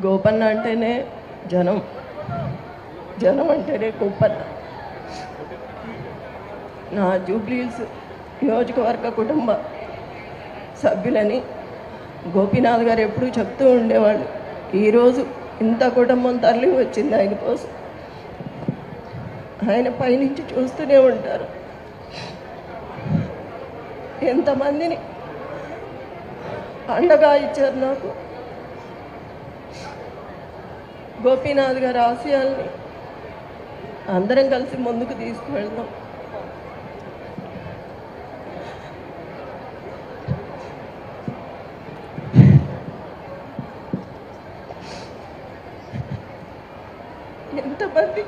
గోపన్న అంటేనే జనం, జనం అంటేనే గోపన్న. నా జూబ్లీహిల్స్ నియోజకవర్గ కుటుంబ సభ్యులని గోపీనాథ్ గారు ఎప్పుడూ చెప్తూ ఉండేవాళ్ళు. ఈరోజు ఇంత కుటుంబం తరలి వచ్చింది ఆయన కోసం. ఆయన పైనుంచి చూస్తూనే ఉంటారు. ఎంతమందిని అండగా ఇచ్చారు నాకు. గోపీనాథ్ గారి ఆశయాల్ని అందరం కలిసి ముందుకు తీసుకువెళ్తాం. ఎంతమంది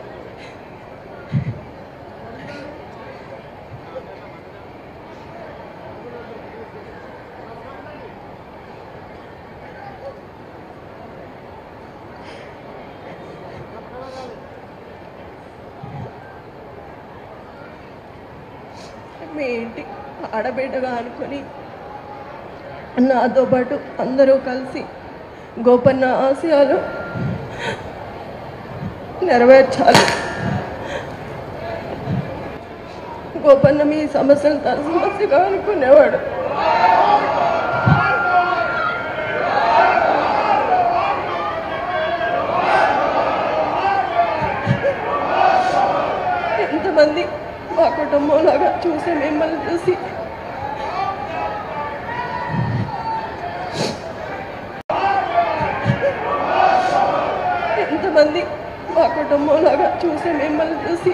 మీ ఇంటి ఆడబిడ్డగా అనుకొని నాతో పాటు అందరూ కలిసి గోపన్న ఆశయాలు నెరవేర్చాలి. గోపన్న మీ సమస్యలు తన సమస్యగా అనుకునేవాడు. ఎంతమంది మా కుటుంబంలాగా చూసి మిమ్మల్ని చూసి ఎంతమంది మా కుటుంబంలాగా చూసి మిమ్మల్ని చూసి